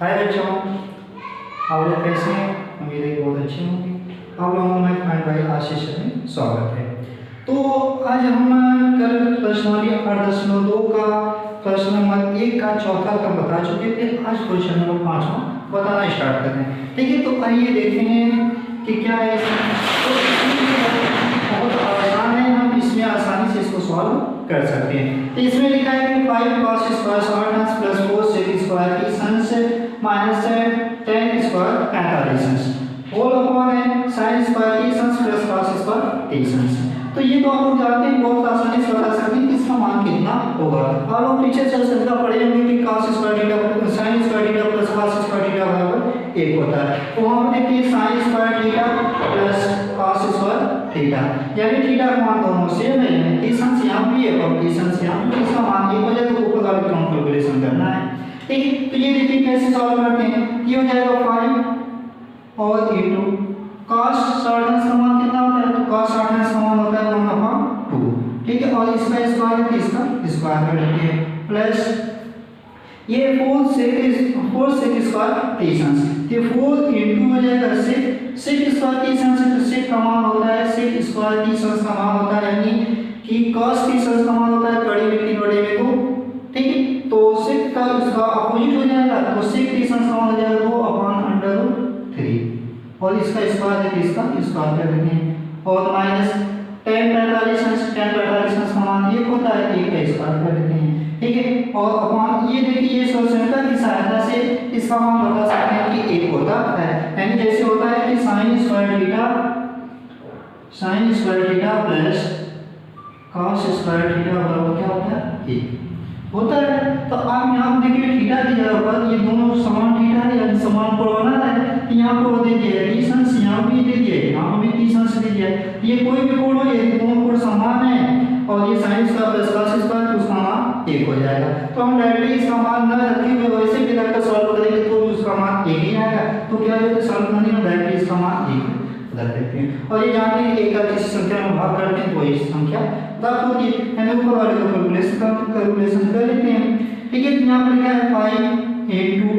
हाय बच्चों, आप लोग कैसे हैं? उम्मीद है कि बहुत अच्छे होंगे। आप लोगों में फ्रेंड भाई आशीष में स्वागत है। तो आज हम कल प्रश्नावली 8.2 का प्रश्न नंबर 1 का चौथा का बता चुके थे। आज क्वेश्चन नंबर 5वां बताना स्टार्ट कर रहे हैं। ठीक है, तो आइए देखते हैं कि क्या है इसमें। तो बहुत आसान है, हम इसमें आसानी से इसको सॉल्व कर सकते हैं। तो इसमें लिखा है कि 5 cos square 60 plus 4 sec square की सन से माइनस 10 स्क्वायर 45 होल अपॉन है sin स्क्वायर की सन प्लस cos स्क्वायर 30। तो ये तो आप लोग जानते हैं, बहुत आसानी से बता सकते हैं कि इसका मान कितना होगा। आप लोग पीछे चल सकता पढ़े होंगे कि cos square theta sin square theta plus cos square theta बराबर 1 होता है। तो वहां पर देखिए sin square theta plus cos square theta, यानी थीटा का मान दोनों सेम है, यानी तीसंश यहाँ भी है और तीसंश यहाँ भी, इसका मान 1 हो जाएगा। तो ऊपर वाले टर्म कैलकुलेशन करना है। ठीक है, तो ये देखिए कैसे सॉल्व करते हैं। ये हो जाएगा 5 और इनटू cos 60 का मान कितना होता है, तो cos 60 का मान होता है 1/2। ठीक है, और इसका स्क्वायर है, इसका स्क्वायर कर लेते हैं प्लस ये 4 sec स्क्वायर 30। ये 4 इनटू हो जाएगा sec स्क्वायर 30 है, तो sec का मान होता है sec स्क्वायर 30 का मान होता है, यानी कि cos 30 का मान होता है कड़ी में 3 बटे में 2। ठीक है, तो sec का इसका अपोजिट हो जाएगा, तो sec 30 का मान हो जाएगा 2/√3 और इसका स्क्वायर है, इसका स्क्वायर कर देते हैं और माइनस 10 45 का मान 1 होता है, 1 का स्क्वायर कर देते हैं। ठीक है, और अपॉन ये देखिए ये सोल्यूशन की सहायता से इसका मान बता सकते हैं कि 1 होता है, यानी जैसे होता है कि sin square theta plus cos square theta बराबर क्या होता है 1 होता है। तो आप यहाँ देखिए थीटा की जगह पर ये दोनों समान थीटा है, यानी समान कोण बना है। यहाँ पर वो दे दिया है 30 यहाँ भी दे दिया है, यहाँ भी 30 दे दिया है। ये कोई भी कोण हो, ये दोनों कोण समान है और ये sin square plus cos square, तो उसका मान 1 हो जाएगा। तो हम डायरेक्टली इसका मान न रखते हुए वैसे भी रखकर सॉल्व करेंगे तो भी उसका मान 1 ही आएगा। तो क्या है, सॉल्व करने में डायरेक्टली इसका मान 1 रख देते हैं। और ये जानते हैं कि एक का किसी संख्या में भाग करते हैं तो वही संख्या प्राप्त होती है, यानी ऊपर वाले को कैलकुलेशन कर लेते हैं। ठीक है, यहाँ पर लिखा है 5 इनटू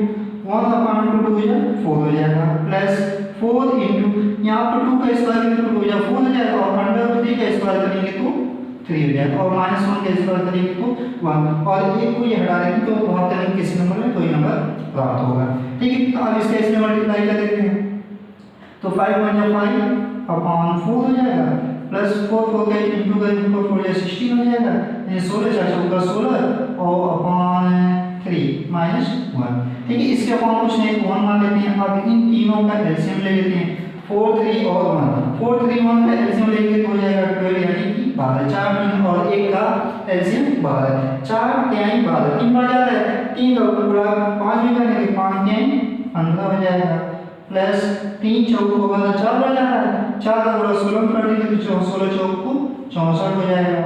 1/2 या 4 हो जाएगा प्लस 4 इनटू यहाँ पर 2 का स्क्वायर इनटू 2 या 4 हो जाएगा और √3 का स्क्वायर करेंगे तो 3 हो जाएगा और -1 का स्क्वायर करेंगे तो 1 और एक को ये हटा देंगे तो वहां करेंगे किसी नंबर में कोई नंबर प्राप्त होगा। ठीक है, तो अब इसका इसमें मल्टीप्लाई कर देते हैं तो 5 × 5 अपॉन 4 हो जाएगा प्लस 4 का इनटू करेंगे तो 4 या 16 हो जाएगा, यानी 16 4 का 16 और अपॉन 3 -1। ठीक है, इसके अपॉन कुछ नहीं 1 मान लेते हैं। अब इन तीनों का एलसीएम ले लेते हैं 4 3 और 1 4 3 1 का एलसीएम लेंगे तो हो जाएगा 12, यानी कि 12 4 3 और 1 का एलसीएम 12 4 3 12 3 बार जा रहा है 3 का पूरा 5 भी करेंगे 5 3 15 हो जाएगा प्लस 3 4 को 4 बार जा रहा है 4 का पूरा 16 कर देंगे तो 16 4 को 64 हो जाएगा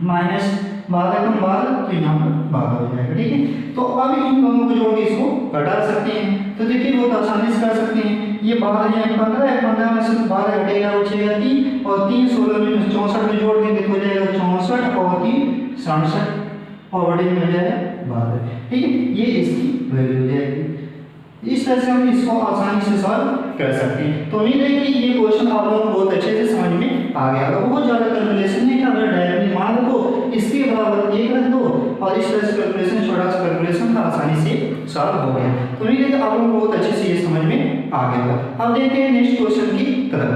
माइनस 12 कम 12 तो यहाँ पर 12 हो जाएगा। ठीक है, तो अब इन दोनों को जोड़ के इसको घटा सकते हैं। तो देखिए बहुत आसानी से कर सकते हैं। ये 12 यहाँ 15 है, 15 में से 12 घटेगा बचेगा 3 और 3 16 में 64 में जोड़ देंगे तो हो जाएगा 64 और 3 67 और बड़े में हो जाएगा 12। ठीक है, ये इसकी वैल्यू हो जाएगी। इस तरह से हम इसको आसानी से सॉल्व कर सकते हैं। तो उम्मीद है कि ये क्वेश्चन आप लोगों को बहुत अच्छे से समझ में आ गया। अगर बहुत ज़्यादा कैलकुलेशन नहीं अगर डायरेक्टली मान रखो इसके बराबर 1 रख दो और इस तरह से कैलकुलेशन छोटा सा कैलकुलेशन आसानी से सॉल्व हो गया। तो उम्मीद है कि आप लोगों को बहुत अच्छे से ये समझ में आ गया। अब देखते हैं नेक्स्ट क्वेश्चन की तरफ।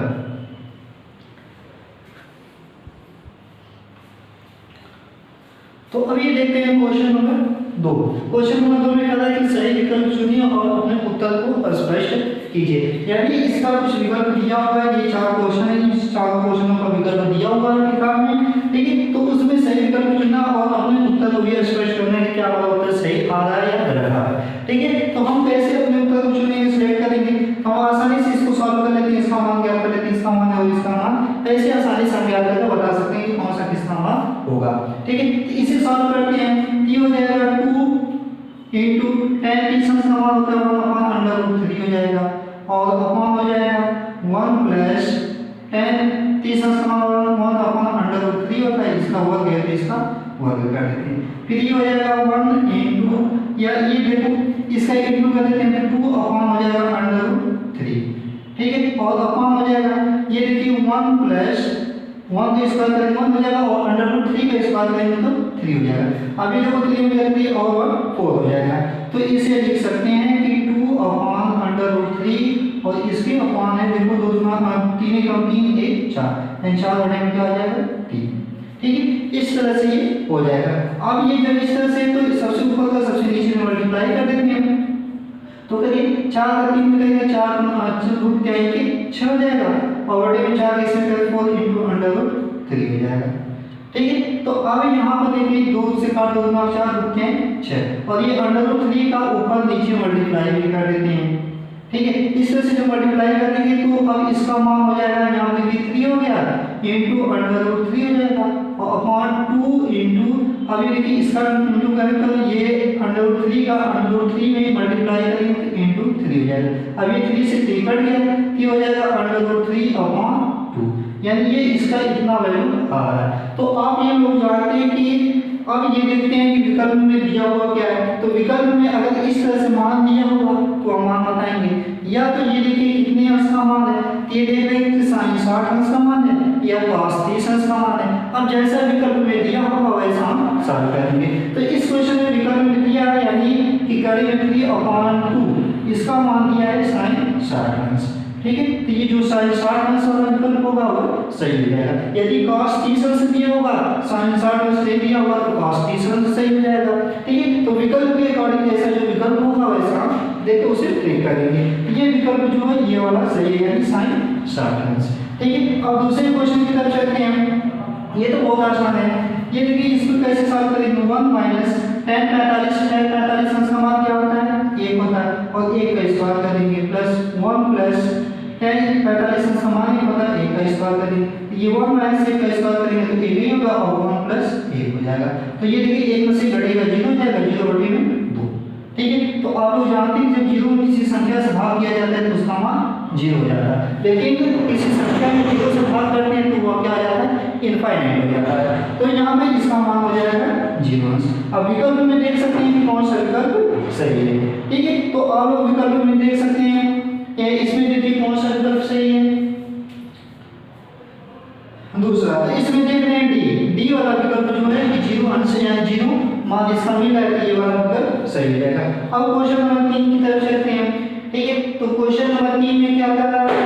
तो अब ये देखते हैं क्वेश्चन नंबर 2। क्वेश्चन नंबर 2 में कहा है कि सही विकल्प चुनिए और अपने उत्तर को स्पष्ट कीजिए। यानी इसका कुछ विकल्प दिया हुआ है, ये 4 क्वेश्चन है, इस 4 क्वेश्चनों का विकल्प दिया हुआ है किताब में। ठीक है, तो उसमें सही विकल्प चुनना और अपने उत्तर को भी स्पष्ट करना है क्या वाला उत्तर सही आ रहा है या गलत आ रहा है। ठीक है, तो हम कैसे अपने उत्तर को चुनेंगे, सिलेक्ट करेंगे। हम आसानी से इसको सॉल्व कर लेते हैं, इसका मान ज्ञात कर लेते हैं, इसका मान और इसका मान ऐसे आसानी से ज्ञात करके बता सकते हैं कि कौन सा किसका मान होगा। ठीक है, तो इसे सॉल्व करते हैं। ये हो जाएगा 2 इनटू 10 30 का मान होता है 1/√3 हो जाएगा और अपॉन हो जाएगा 1 प्लस 10 30 का मान 1/√3 होता है, इसका वर्ग है तो इसका वर्ग कर देते हैं। फिर ये हो जाएगा 1 इनटू या ये देखो इसका इंटू कर देते हैं तो 2 अपॉन हो जाएगा अंडर रूट 3, ठीक है, और अपॉन हो जाएगा ये देखिए 1 प्लस 1 का स्क्वायर करेंगे 1 हो जाएगा और अंडर रूट 3 का स्क्वायर करेंगे तो 3 हो जाएगा। अभी देखो 3 हो जाएगा और 1 4 हो जाएगा, तो इसे लिख सकते हैं कि 2 अपॉन अंडर रूट 3 और इसके अपॉन है देखो 2 3 3 1 4 यानी 4 बटे में क्या हो जाएगा 3, ठीक है, इस तरह से ये हो जाएगा। अब ये जब इस तरह से तो सबसे ऊपर का सबसे नीचे में मल्टीप्लाई कर देते हैं तो करिए 4 का 3 में करेंगे 4 रूट क्या है कि 6 हो जाएगा और बटे में 4 इसमें करेंगे 4 इंटू अंडर रूट 3 हो जाएगा, ठीक है। तो अब यहाँ पर देखिए 2 से काट दो 4 रूट हैं 6 और ये अंडर रूट 3 का ऊपर नीचे मल्टीप्लाई भी कर देते हैं, ठीक है। इस तरह से जब मल्टीप्लाई कर देंगे तो अब इसका मान हो जाएगा यहाँ पे 3 हो गया इंटू अंडर रूट 3 हो जाएगा और अपॉन 2 इंटू अभी देखिए इसका इंटू करें तो ये अंडर रूट 3 का अंडर रूट 3 में मल्टीप्लाई करेंगे तो इंटू 3 हो जाएगा। अब ये 3 से 3 कट गया ये हो जाएगा अंडर रूट 3 अपॉन 2, यानी ये इसका इतना वैल्यू आ रहा है। तो आप ये लोग जानते हैं कि अब ये देखते हैं कि विकल्प में दिया हुआ क्या है, तो विकल्प में अगर इस तरह से मान दिया होगा तो हम मान बताएंगे, या तो ये देखिए कितने अंश का मान है, ये देख रहे हैं कि sin 60 अंश का मान है या cos 30 अंश का मान है। अब जैसा विकल्प में दिया होगा वैसा हम सॉल्व करेंगे। तो इस क्वेश्चन में विकल्प में दिया है यानी कि करेंगे 3/2 इसका मान दिया है sin 60 अंश, ठीक है, तो ये जो sin 60 अंश वाला विकल्प होगा वो सही हो जाएगा। यदि cos 30 अंश दिया होगा sin 60 अंश दे दिया होगा तो cos 30 अंश सही हो जाएगा, ठीक है। तो विकल्प के अकॉर्डिंग जैसा जो विकल्प होगा वैसा देखते उसे ट्रिक करेंगे। ये विकल्प जो है ये वाला सही है यानी sin 60 अंश, ठीक है। अब दूसरे क्वेश्चन की तरफ चलते हैं, ये तो बहुत आसान है। ये देखिए इसको कैसे सॉल्व करेंगे 1 माइनस tan 45 अंश का मान क्या होता है 1 होता है और 1 का स्क्वायर करेंगे प्लस 1 प्लस tan 45 अंश का मान ये होता है 1 का स्क्वायर करेंगे, ये 1 माइनस 1 का स्क्वायर करेंगे तो 1 ही होगा और 1 प्लस 1 हो जाएगा। तो ये देखिए 1 में से घटेगा 0 हो जाएगा 0 बटे में 2, ठीक है। तो आप लोग जानते हैं जब 0 किसी संख्या से भाग किया जाता है तो उसका मान 0 हो जाता है, लेकिन किसी संख्या में 0 से भाग करते हैं तो वो क्या आ जाता है इनफाइनाइट हो जाता है। तो यहाँ पे इसका मान हो जाएगा 0 अंश। अब विकल्प में देख सकते हैं कि कौन सा विकल्प सही है, ठीक है। तो आप लोग विकल्प में देख सकते हैं इसमें देखिए कौन सा विकल्प सही है, दूसरा। तो इसमें देख रहे हैं डी वाला विकल्प जो है कि 0 अंश यानी 0 मान इसका मिल जाएगा, ये वाला विकल्प सही हो जाएगा। अब क्वेश्चन नंबर 3 की तरफ चलते हैं, ठीक है। तो क्वेश्चन नंबर 3 में क्या कर रहा है,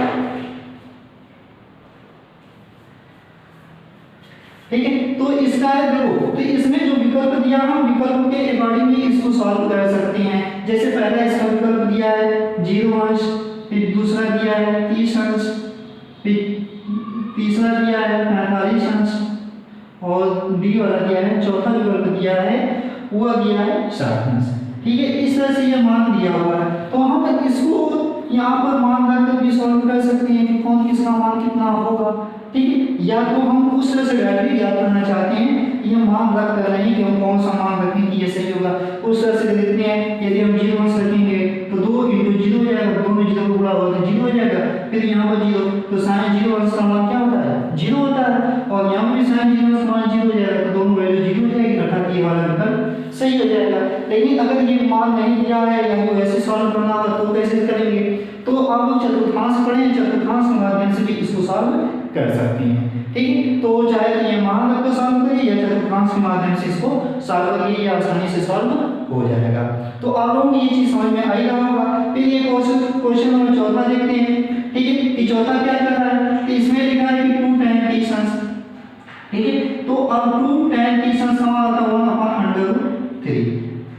ठीक है। तो इसका है देखो, तो इसमें जो विकल्प दिया हम विकल्प के अकॉर्डिंग ही इसको सॉल्व कर सकते हैं। जैसे पहला इसका विकल्प दिया है 0 अंश, फिर दूसरा दिया है 30 अंश, फिर तीसरा दिया है 45 अंश और डी वाला दिया है चौथा विकल्प दिया है वो दिया है 60 अंश, ठीक है। इस तरह से ये मान दिया हुआ है तो हम इसको यहाँ पर मान रखकर भी सॉल्व कर सकते हैं कि कौन किसका मान कितना होगा, ठीक है। या तो हम उस तरह से वैल्यू याद करना चाहते हैं ये मान रख कर नहीं कि हम कौन सा मान रखें कि ये सही होगा, उस तरह से देते हैं। यदि हम 0 अंश रखेंगे तो 2 इंटू 0 हो जाएगा, 2 में 0 को गुणा होगा तो 0 हो जाएगा, फिर यहाँ पर 0 तो sin 0 अंश का मान क्या होता है 0 होता है और यहाँ पर sin 0 अंश का मान 0 हो जाएगा, तो दोनों वैल्यू 0 हो जाएगी अर्थात ये वाला विकल्प सही हो जाएगा। लेकिन अगर ये मान नहीं दिया है या तो ऐसे सॉल्व करना होगा तो कैसे करेंगे, तो आप लोग चतुर्थांश पढ़ें, चतुर्थांश के माध्यम से भी इसको सॉल्व कर सकते हैं, ठीक है। तो चाहे ये मान रख कर सॉल्व करिए या चतुर्थांश के माध्यम से इसको सॉल्व करिए या आसानी से सॉल्व हो जाएगा। तो आप लोगों को ये चीज समझ में आई होगा। फिर ये क्वेश्चन नंबर 14 देखते हैं, ठीक है। कि चौथा क्या कर रहा है, तो इसमें लिखा है कि 2 tan 30 अंश, ठीक है। तो अब 2 tan 30 अंश का मान होता है 1/√3,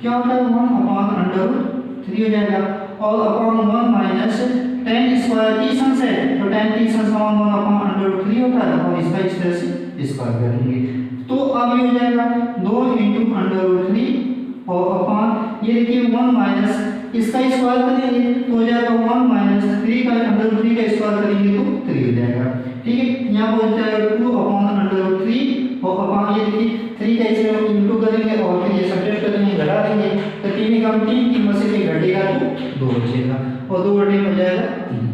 क्या होता है 1/√3 हो जाएगा और अपॉन 1 माइनस tan स्क्वायर 30 अंश है तो tan 30 अंश का मान 1/√3 होता है और इसका इस तरह से स्क्वायर करेंगे तो अब ये हो जाएगा 2 इंटू √3 और अपॉन ये देखिए 1 माइनस इसका स्क्वायर करेंगे तो हो जाएगा 1 माइनस 3 का √3 का स्क्वायर करेंगे तो 3 हो जाएगा, ठीक है। यहाँ पर हो जाएगा 2 अपॉन √3 और अपॉन ये देखिए 3 का इसमें हम इंटू करेंगे और फिर ये सब्ट्रैक्ट करेंगे घटा देंगे तो 3 का 3 में से घटेगा तो 2 बचेगा और 2 बटे में हो जाएगा 3,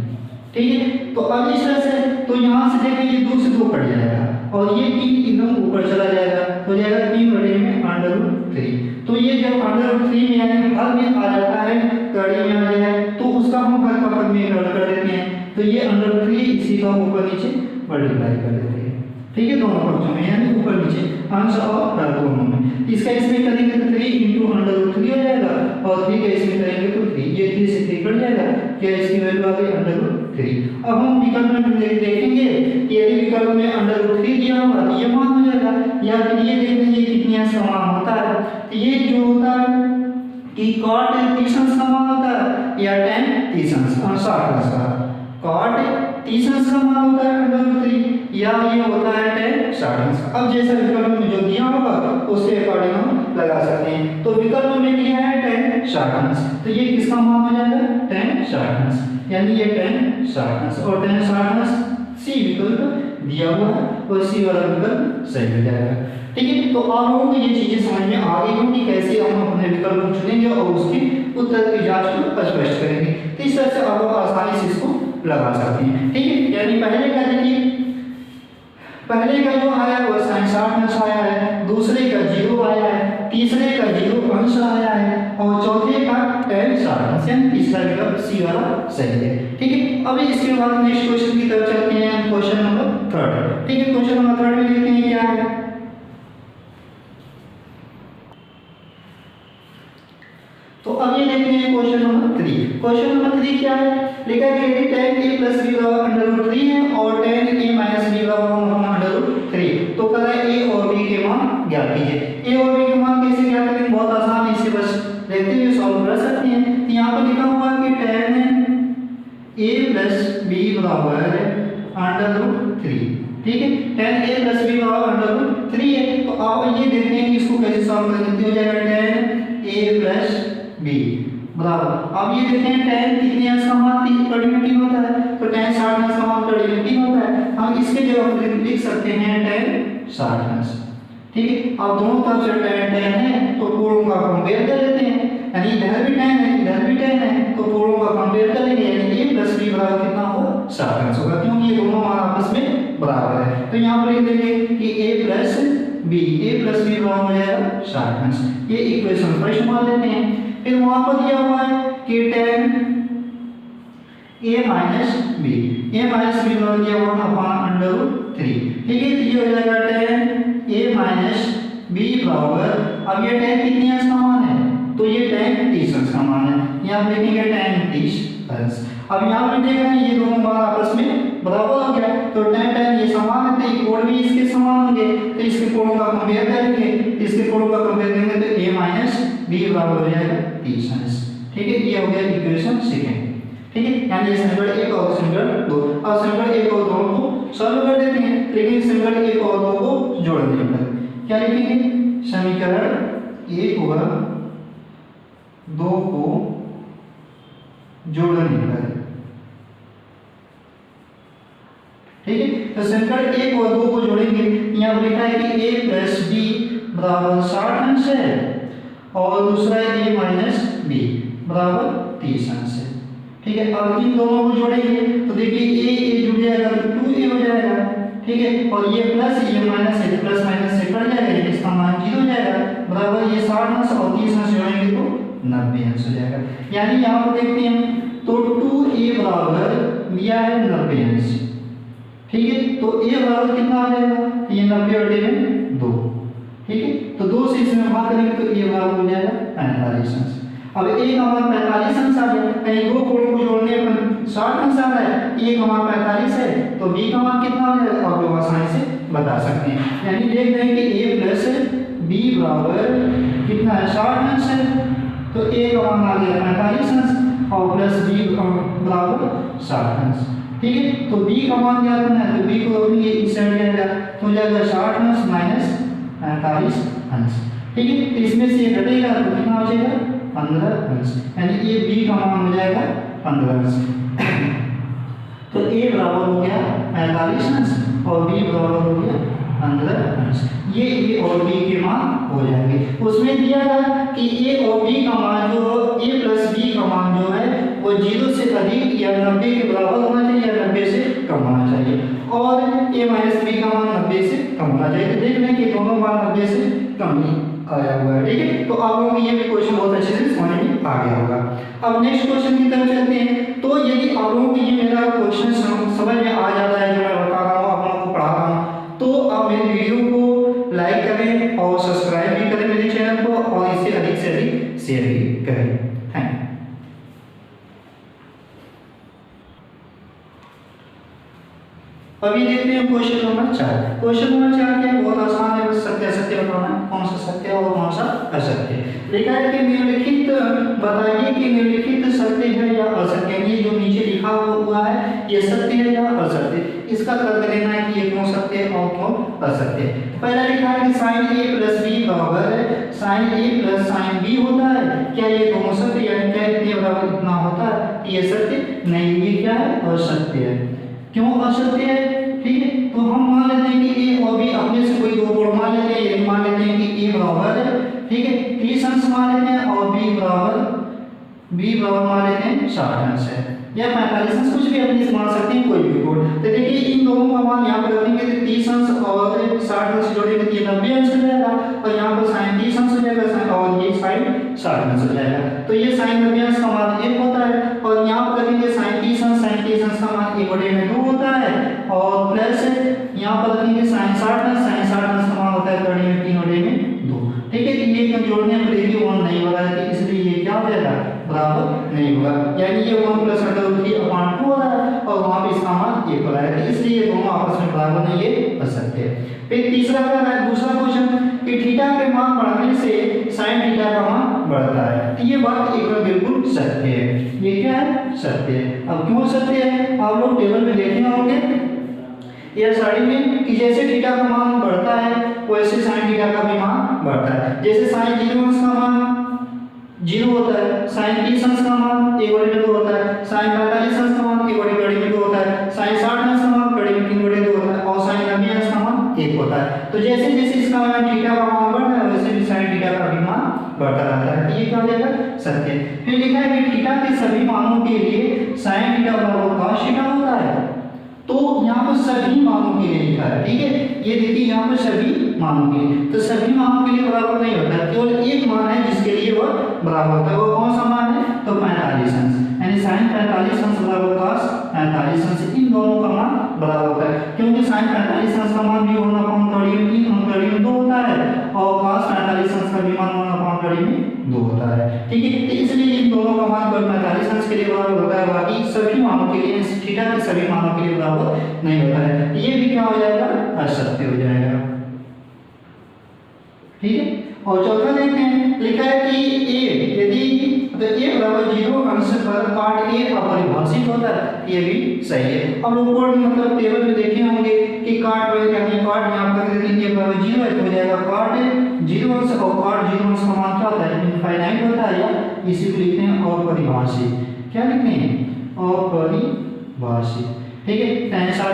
ठीक है। तो अब इस तरह से तो यहाँ से देखेंगे 2 से 2 कट जाएगा और ये 3 एकदम ऊपर चला जाएगा तो हो जाएगा 3 बटे में √3, तो ये जब √3 में यानी हल में आ जाता है, कड़ी में आ जाए तो उसका हम हल का पद में रद्द कर देते हैं, तो ये √3 इसी का ऊपर नीचे मल्टीप्लाई कर देते हैं, ठीक है, दोनों पक्षों में यानी ऊपर नीचे अंश और हर दोनों में। इसका इसमें करेंगे तो 3 × √3 हो जाएगा और 3 का इसमें करेंगे तो 3, ये 3 से 3 कट जाएगा, क्या इसकी वैल्यू आ गई √3। अब हम विकल्प में देखेंगे यदि विकल्प में √3 दिया होगा तो ये मान हो जाएगा, या फिर ये देखते हैं कितनी अंश का मान होता है, तो ये जो होता है कि cot 30 अंश का मान होता है या tan 30 अंश 60 अंश का, cot 30 अंश का मान होता है √3 या ये होता है tan 60 अंश। अब जैसा विकल्प में जो दिया होगा उसके अकॉर्डिंग हम लगा सकते हैं, तो विकल्प में दिया है tan 60 अंश, तो ये किसका मान हो जाएगा tan 60 अंश, यानी ये tan 60 अंश और tan 60 अंश सी विकल्प दिया हुआ है और सी वाला विकल्प सही हो जाएगा, ठीक है। तो आप लोगों को ये चीजें समझ में आ गई होंगी कैसे हम अपने विकल्प को चुनेंगे और उसके उत्तर की जांच को स्पष्ट करेंगे, तो इस तरह से आप लोग आसानी से इसको लगा सकते हैं, ठीक है। यानी पहले का देखिए, पहले का जो आया वो 60 अंश आया है, दूसरे का 0 आया है, तीसरे का 0 अंश आया है और चौथे का tan 60 अंश, यानी तीसरा विकल्प सी वाला सही है, ठीक है। अभी इसके बाद नेक्स्ट क्वेश्चन की तरफ चलते हैं, क्वेश्चन नंबर 3, ठीक है। क्वेश्चन नंबर 3 में देखते हैं क्या है, तो अब ये देखते हैं क्वेश्चन नंबर 3। क्वेश्चन नंबर 3 क्या है, लिखा है कि tan a + b √3 है और tan a - b √3, तो कह रहा है a और b के मान ज्ञात कीजिए। a और b के मान कैसे ज्ञात करेंगे, बहुत आसान है, इसे बस देखते हुए सॉल्व कर सकते हैं। तो यहाँ पर लिखा हुआ है कि tan a + b √3, ठीक है, tan a + b √3 है, तो आप ये देखते हैं कि इसको कैसे सॉल्व करेंगे, हो जाएगा tan a + b बराबर, अब ये देखते हैं tan कितने अंश का मान कॉर्डिनेटिव होता है, तो tan 60 अंश का मान कॉर्डिनेटिव होता है, हम इसके जगह पर लिख सकते हैं tan 60 अंश, ठीक है। अब दोनों तरफ से tan है तो कोणों का कंपेयर कर लेते हैं, यानी इधर भी tan है इधर भी tan है, तो कोणों का कंपेयर कर लेंगे, यानी a + b बराबर कितना होगा 60 अंश होगा, क्योंकि ये दोनों मान आपस में बराबर है। तो यहाँ पर लिख देंगे कि a + b बराबर हो जाएगा 60 अंश, ये इक्वेशन फर्स्ट मान लेते हैं। फिर वहां पर दिया हुआ है कि tan a - b बराबर दिया हुआ √3, ठीक है, तो ये हो जाएगा tan a - b बराबर, अब ये tan कितने अंश का मान है, तो ये tan 30 अंश का मान है, यहाँ पे लिखेंगे tan 30 अंश। अब यहाँ पे देख रहे हैं ये दोनों मान आपस में बराबर हो गया, तो tan ये समान है, तो ये कोण भी इसके समान होंगे, तो इसके कोणों का कंपेयर करेंगे, इसके कोणों का कंपेयर करेंगे तो a - b बराबर हो जाएगा 30 अंश, ठीक है। ये हो गया इक्वेशन सेकंड, ठीक है, यानी समीकरण 1 और समीकरण 2। अब समीकरण 1 और 2 को सॉल्व कर देते हैं, लेकिन समीकरण 1 और 2 को जोड़ने पर क्या लिखेंगे, समीकरण 1 और 2 को जोड़ने पर, ठीक है। तो समीकरण 1 और 2 को जोड़ेंगे, यहाँ पर लिखा है कि a + b बराबर 60 अंश है और दूसरा a - b बराबर 30 अंश है, ठीक है। अब इन दोनों को जोड़ेंगे तो देखिए a जुड़ जाएगा तो 2a हो जाएगा, ठीक है, और ये प्लस ये माइनस है, प्लस माइनस से कट जाएगा, इसका मान 0 हो जाएगा, बराबर ये 60 अंश और 30 अंश जोड़ेंगे तो 90 अंश हो जाएगा। यानी यहाँ पर देखते हैं तो 2a बराबर दिया है 90 अंश, ठीक है, तो a बराबर कितना आ जाएगा, ये 90/2, ठीक है, तो 2 से इसमें भाग करेंगे तो a बराबर हो जाएगा 45 अंश। अब a का मान 45 अंश आ गया, कहीं दो कोणों को जोड़ने पर 60 अंश आ रहा है, a का मान 45 है तो b का मान कितना हो जाएगा, आप लोग आसानी से बता सकते हैं। यानी देख रहे हैं कि a + b बराबर कितना है 60 अंश है, तो a का मान आ गया 45 अंश और प्लस b बराबर 60 अंश, ठीक है। तो b का मान क्या करना है, तो b को रखेंगे इस साइड जाएगा, तो हो जाएगा 60 अंश माइनस 45 अंश, ठीक है। तो इसमें से ये घटेगा तो कितना हो जाएगा 15 अंश, यानी ये b का मान हो जाएगा 15 अंश। तो a बराबर हो गया 45 अंश और b बराबर हो गया 15 अंश, ये a और b के मान हो जाएंगे। उसमें दिया था कि a और b का मान जो a + b का मान जो है वो 0 से अधिक या 90 के बराबर होना चाहिए या 90 से कम होना चाहिए, और a - b का मान 90 से कम होना चाहिए। तो देख लें कि दोनों मान 90 से कम ही आया हुआ है। ठीक है, तो आप लोगों को ये भी क्वेश्चन बहुत अच्छे से समझ में आ गया होगा। अब नेक्स्ट क्वेश्चन की तरफ चलते हैं। तो यदि आप लोगों को ये मेरा क्वेश्चन समझ में आ जाता है, जो मैं बता रहा हूँ, आप लोगों को पढ़ा रहा हूँ, तो आप मेरे वीडियो को लाइक करें और सब्सक्राइब भी करें मेरे चैनल को, और इसे अधिक से अधिक शेयर भी करें। Thank you. अभी देखते हैं क्वेश्चन नंबर 4। क्वेश्चन नंबर 4 क्या, बहुत आसान है, बस सत्य असत्य बताना है, कौन सा सत्य और कौन सा असत्य। लिखा है कि निम्नलिखित बताइए कि निम्नलिखित सत्य है या असत्य। ये जो नीचे लिखा हुआ है ये सत्य है या असत्य, इसका तर्क देना है कि ये क्यों सत्य है और क्यों असत्य। पहला लिखा है कि sin a + b बराबर है sin a + sin b होता है। क्या ये दोनों सत्य, यानी क्या इतने बराबर इतना होता है, ये सत्य नहीं, ये क्या है, असत्य है। क्यों असत्य है? ठीक है, तो हम मान लेते हैं कि ए और बी अपने से कोई दो कोण मान लेते हैं। ये मान लेते हैं कि ए बराबर है, ठीक है, 30 अंश मान लेते हैं, और बी बराबर मान लेते हैं 60 अंश है या 45 अंश, कुछ भी अपने से मान सकते हैं, कोई भी कोण। तो देखिए इन दोनों का मान यहाँ पर रखेंगे तो 30 अंश और 60 अंश जोड़ेंगे तो ये 90 अंश हो जाएगा, और यहाँ पर sin 30 अंश हो जाएगा और ये sin 60 अंश हो जाएगा। तो ये sin 90 अंश का मान 1 होता है, और यहाँ पर रखेंगे sin 30 अंश का मान 1/2 होता है, और प्लस यहाँ पर रखेंगे sin 60 अंश का मान होता है 3/2। ठीक है, ये जोड़ने पर देखिए 1 नहीं हो रहा है, तो इसलिए ये क्या हो जाएगा, बराबर नहीं होगा, यानी ये 1 + √3/2 हो रहा है, और वहाँ पे इसका मान 1 हो रहा है, तो इसलिए ये दोनों आपस में बराबर नहीं, ये असत्य है। फिर तीसरा क्या है, दूसरा क्वेश्चन कि थीटा के मान बढ़ने से sin थीटा का मान बढ़ता है। तो ये बात एकदम बिल्कुल सत्य है, ये क्या है, सत्य है। अब क्यों सत्य है, आप लोग टेबल में देखे होंगे या साड़ी में कि जैसे थीटा का मान बढ़ता है वैसे sin थीटा का भी मान बढ़ता है। जैसे sin 0 अंश का मान 0 होता है, sin 30 अंश का मान 1/2 होता है, sin 45 अंश का मान 1/2 होता है, sin 60 अंश का मान 3/2 होता है, और sin 90 अंश का मान 1 होता है। तो जैसे जैसे इसका मान थीटा का मान बढ़ता है वैसे भी sin थीटा का भी मान बढ़ता रहता है। ये क्या हो जाएगा, सत्य। फिर लिखा है कि थीटा के सभी मानों के लिए sin थीटा बराबर cos थीटा होता है। तो यहाँ पर सभी मानों के लिए लिखा है, ठीक है, ये देखिए यहाँ पर सभी मानों के लिए, तो सभी मानों के लिए बराबर नहीं होता है, केवल एक मान है जिसके लिए वह बराबर होता है। वो कौन सा मान है, तो 45 अंश, यानी sin 45 अंश बराबर cos 45 अंश, इन दोनों का मान बराबर होता है, क्योंकि sin 45 अंश का मान भी 1/3 होता है, और cos 45 अंश का भी मान 1/2 होता है। ठीक है, तो इसलिए इन दोनों का मान 45 अंश के लिए बराबर होता है, बाकी सभी मानों के लिए, थीटा के सभी मानों के लिए बराबर नहीं होता है। ये भी क्या हो जाएगा, असत्य हो जाएगा। ठीक है, और चौथा देखते हैं, लिखा है कि a यदि a बराबर 0 अंश पर काट a अपरिभाषित होता है, ये भी सही है। अब ऊपर मतलब टेबल में देखे होंगे कि काट यानी काट यहाँ पर a बराबर 0 है तो हो जाएगा काट 0 अंश, और काट 0 अंश का मान क्या होता है, इनफाइनाइट होता है, या इसी को लिखते हैं अपरिभाषित। क्या लिखते हैं, अपरिभाषित। ठीक है, tan 0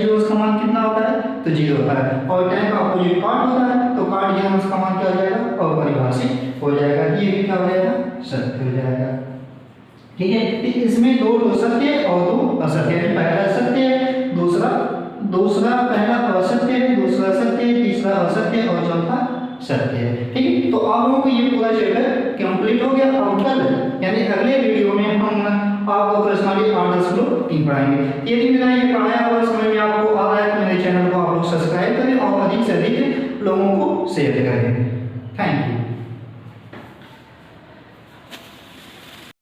अंश का मान कितना होता है, तो 0 होता है, और tan का अपोजिट काट होता है, तो काट 0 अंश का मान क्या हो जाएगा, अपरिभाषित हो जाएगा। ये भी क्या हो जाएगा, सत्य हो जाएगा। ठीक है, इसमें दो सत्य और दो असत्य है, पहला सत्य है, दूसरा पहला असत्य है, दूसरा सत्य है, तीसरा असत्य और चौथा सत्य है। ठीक है, तो आप लोगों को ये पूरा चैप्टर कंप्लीट हो गया। और कल यानी अगले वीडियो में हम आपको पर्सनली 8-10 लोग पढ़ाएंगे। यदि मेरा ये पढ़ाया हुआ समय में आपको आ रहा है तो मेरे चैनल को आप लोग सब्सक्राइब करें और अधिक से अधिक लोगों को शेयर करें। Thank you.